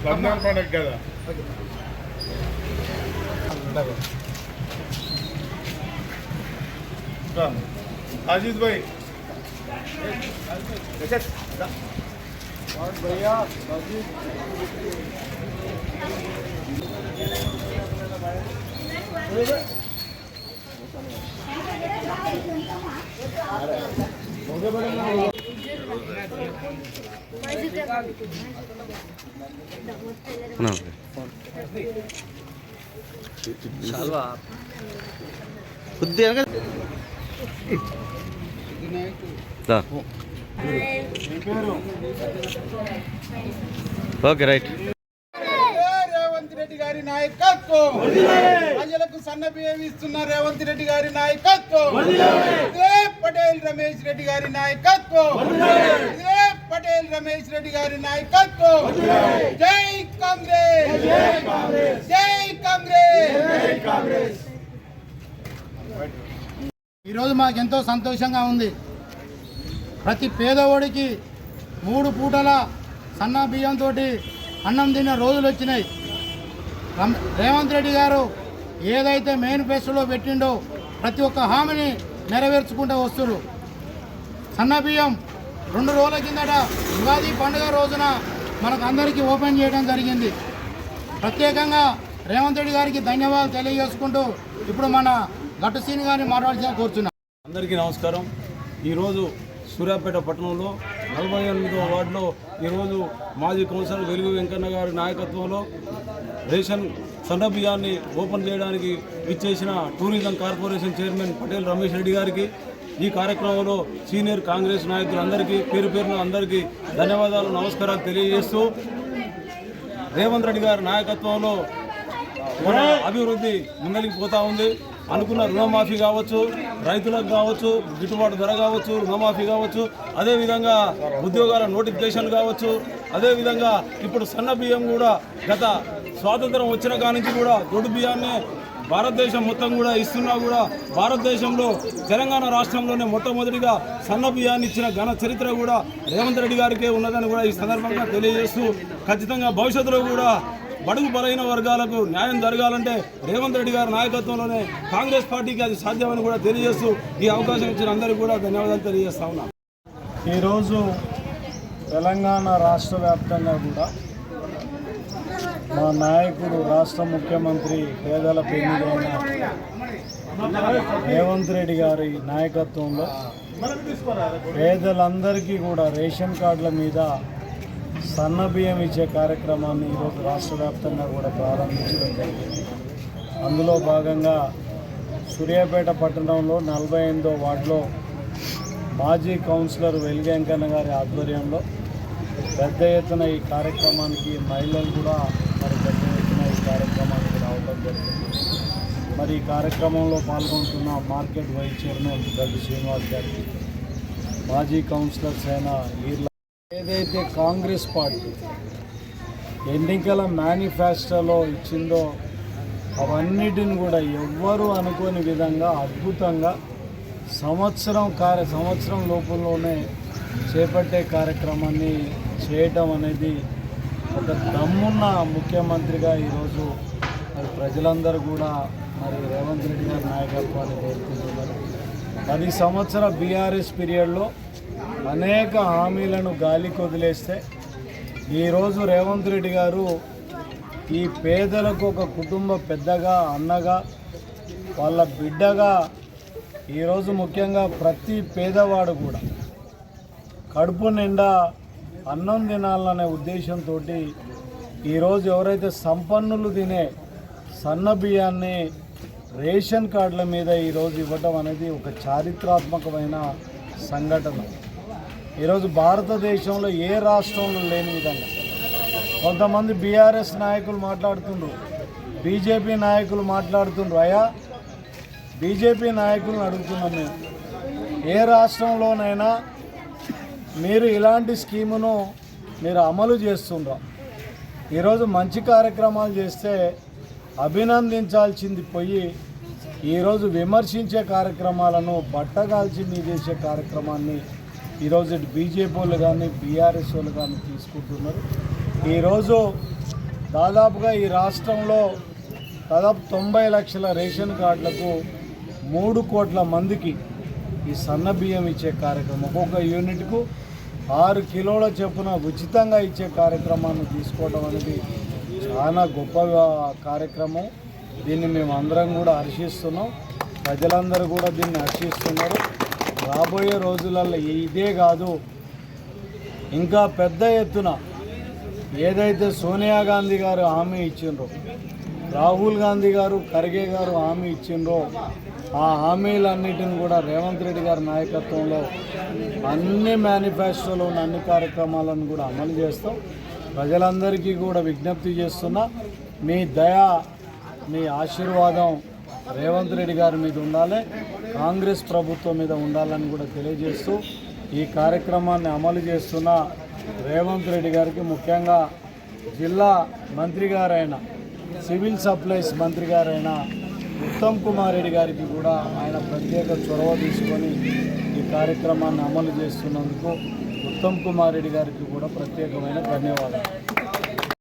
రంజాన్ పండుగ కదా आजीज भाई भैया ఓకే రైట్. రేవంత్ రెడ్డి గారి నాయకత్వం, ప్రజలకు సన్న బియ్యం ఇస్తున్న రేవంత్ రెడ్డి గారి నాయకత్వం, పటేల్ రమేష్ రెడ్డి గారి నాయకత్వం, పటేల్ రమేష్ రెడ్డి గారి నాయకత్వం. జై కాంగ్రెస్, జై కాంగ్రెస్. ఈరోజు మాకెంతో సంతోషంగా ఉంది. ప్రతి పేదవాడికి 3 పూటల సన్న బియ్యంతో అన్నం తిన్న రోజులు వచ్చినాయి. రేవంత్ రెడ్డి గారు ఏదైతే మేనిఫెస్టోలో పెట్టిండో ప్రతి ఒక్క హామీని నెరవేర్చుకుంటూ వస్తున్నారు. సన్న బియ్యం 2 రోజుల కిందట ఉగాది పండుగ రోజున మనకు అందరికీ ఓపెన్ చేయడం జరిగింది. ప్రత్యేకంగా రేవంత్ రెడ్డి గారికి ధన్యవాదాలు తెలియజేసుకుంటూ ఇప్పుడు మన గట్టు సీని గారిని మాట్లాడాల్సిన కోరుతున్నాం. అందరికీ నమస్కారం. ఈరోజు సూర్యాపేట పట్టణంలో 48వ వార్డులో ఈరోజు మాజీ కౌన్సిలర్ వెలుగు వెంకన్న గారి నాయకత్వంలో రేషన్ సన్న బియ్యాన్ని ఓపెన్ చేయడానికి ఇచ్చేసిన tourism corporation chairman Patel Ramesh Reddy గారికి, ఈ కార్యక్రమంలో సీనియర్ కాంగ్రెస్ నాయకులందరికీ పేరు పేరున అందరికీ ధన్యవాదాలు, నమస్కారాలు తెలియజేస్తూ రేవంత్ రెడ్డి గారి నాయకత్వంలో మన అభివృద్ధి ముందరికి పోతూ ఉంది. అనుకున్న రుణమాఫీ కావచ్చు, రైతులకు కావచ్చు, గిట్టుబాటు ధర కావచ్చు, రుణమాఫీ కావచ్చు, అదేవిధంగా ఉద్యోగాల నోటిఫికేషన్ కావచ్చు, అదేవిధంగా ఇప్పుడు సన్న బియ్యం కూడా గత స్వాతంత్రం వచ్చిన కానించి కూడా దొడ్డు బియ్యాన్ని భారతదేశం మొత్తం కూడా ఇస్తున్నా కూడా భారతదేశంలో తెలంగాణ రాష్ట్రంలోనే మొట్టమొదటిగా సన్న బియ్యాన్ని ఇచ్చిన ఘన చరిత్ర కూడా రేవంత్ రెడ్డి గారికే ఉన్నదని కూడా ఈ సందర్భంగా తెలియజేస్తూ, ఖచ్చితంగా భవిష్యత్తులో కూడా బడుగు బలైన వర్గాలకు న్యాయం జరగాలంటే రేవంత్ రెడ్డి గారి నాయకత్వంలోనే కాంగ్రెస్ పార్టీకి అది సాధ్యమని కూడా తెలియజేస్తూ ఈ అవకాశం ఇచ్చిన అందరికీ కూడా ధన్యవాదాలు తెలియజేస్తా ఉన్నాను. ఈరోజు తెలంగాణ రాష్ట్ర వ్యాప్తంగా కూడా మా నాయకుడు రాష్ట్ర ముఖ్యమంత్రి పేదల పెన్నిదైన రేవంత్ రెడ్డి గారి నాయకత్వంలో పేదలందరికీ కూడా రేషన్ కార్డుల మీద సన్న బియ్యం ఇచ్చే కార్యక్రమాన్ని ఈరోజు రాష్ట్ర వ్యాప్తంగా కూడా ప్రారంభించడం జరిగింది. అందులో భాగంగా సూర్యాపేట పట్టణంలో 48వ వార్డులో మాజీ కౌన్సిలర్ వెలుగు వెంకన్న గారి ఆధ్వర్యంలో పెద్ద ఎత్తున ఈ కార్యక్రమానికి మహిళలు కూడా పెద్ద ఎత్తున ఈ కార్యక్రమానికి రావడం జరిగింది. మరి ఈ కార్యక్రమంలో పాల్గొంటున్న మార్కెట్ వైస్ చైర్మన్ గడ్డి శ్రీనివాస్ గారికి, మాజీ కౌన్సిలర్స్ అయిన ఈర్ల, ఏదైతే కాంగ్రెస్ పార్టీ ఎన్నికల మేనిఫెస్టోలో ఇచ్చిందో అవన్నిటిని కూడా ఎవ్వరూ అనుకోని విధంగా అద్భుతంగా సంవత్సరం లోపలనే చేపట్టే కార్యక్రమాన్ని చేయటం అనేది ఒక దమ్మున్న ముఖ్యమంత్రిగా ఈరోజు మరి ప్రజలందరూ కూడా మరి రేవంత్ రెడ్డి గారి నాయకత్వాన్ని కోరుకుంటున్నారు. 10 సంవత్సరాల బీఆర్ఎస్ పీరియడ్లో అనేక హామీలను గాలికి వదిలేస్తే ఈరోజు రేవంత్ రెడ్డి గారు ఈ పేదలకు ఒక కుటుంబ పెద్దగా, అన్నగా, వాళ్ళ బిడ్డగా ఈరోజు ముఖ్యంగా ప్రతి పేదవాడు కూడా కడుపు నిండా అన్నం తినాలనే ఉద్దేశంతో ఈరోజు ఎవరైతే సంపన్నులు తినే సన్న బియ్యాన్ని రేషన్ కార్డుల మీద ఈరోజు ఇవ్వటం అనేది ఒక చారిత్రాత్మకమైన సంఘటన. ఈరోజు భారతదేశంలో ఏ రాష్ట్రంలో లేని విధంగా కొంతమంది బీఆర్ఎస్ నాయకులు మాట్లాడుతుండ్రు, బీజేపీ నాయకులు మాట్లాడుతుండ్రు. అయ్యా, బీజేపీ నాయకులను అడుగుతున్నాం మేము, ఏ రాష్ట్రంలోనైనా మీరు ఇలాంటి స్కీమును మీరు అమలు చేస్తుండ్రా. ఈరోజు మంచి కార్యక్రమాలు చేస్తే అభినందించాల్సింది పోయి ఈరోజు విమర్శించే కార్యక్రమాలను బట్టగాల్చి మీ చేసే కార్యక్రమాన్ని ఈరోజు బీజేపీ వాళ్ళు కానీ బీఆర్ఎస్ వాళ్ళు కానీ తీసుకుంటున్నారు. ఈరోజు దాదాపుగా ఈ రాష్ట్రంలో దాదాపు 90 లక్షల రేషన్ కార్డులకు 3 కోట్ల మందికి ఈ సన్న బియ్యం ఇచ్చే కార్యక్రమం, ఒక్కొక్క యూనిట్కు 6 కిలోల చొప్పున ఉచితంగా ఇచ్చే కార్యక్రమాన్ని తీసుకోవడం అనేది చాలా గొప్ప కార్యక్రమం. దీన్ని మేము అందరం కూడా హర్షిస్తున్నాం, ప్రజలందరూ కూడా దీన్ని హర్షిస్తున్నారు. రాబోయే రోజులలో ఇదే కాదు, ఇంకా పెద్ద ఎత్తున ఏదైతే సోనియా గాంధీ గారు హామీ ఇచ్చిండ్రో, రాహుల్ గాంధీ గారు, ఖర్గే గారు హామీ ఇచ్చిండ్రో, ఆ హామీలన్నిటిని కూడా రేవంత్ రెడ్డి గారి నాయకత్వంలో అన్ని మేనిఫెస్టోలో ఉన్న అన్ని కార్యక్రమాలను కూడా అమలు చేస్తాం. ప్రజలందరికీ కూడా విజ్ఞప్తి చేస్తున్నా, మీ దయ, మీ ఆశీర్వాదం రేవంత్ రెడ్డి గారి మీద ఉండాలి, కాంగ్రెస్ ప్రభుత్వం మీద ఉండాలని కూడా తెలియజేస్తూ ఈ కార్యక్రమాన్ని అమలు చేస్తున్న రేవంత్ రెడ్డి గారికి, ముఖ్యంగా జిల్లా మంత్రి గారైన, సివిల్ సప్లైస్ మంత్రి గారైన ఉత్తమ్ కుమార్ రెడ్డి గారికి కూడా ఆయన ప్రత్యేక చొరవ తీసుకొని ఈ కార్యక్రమాన్ని అమలు చేస్తున్నందుకు ఉత్తమ్ కుమార్ రెడ్డి గారికి కూడా ప్రత్యేకమైన ధన్యవాదాలు.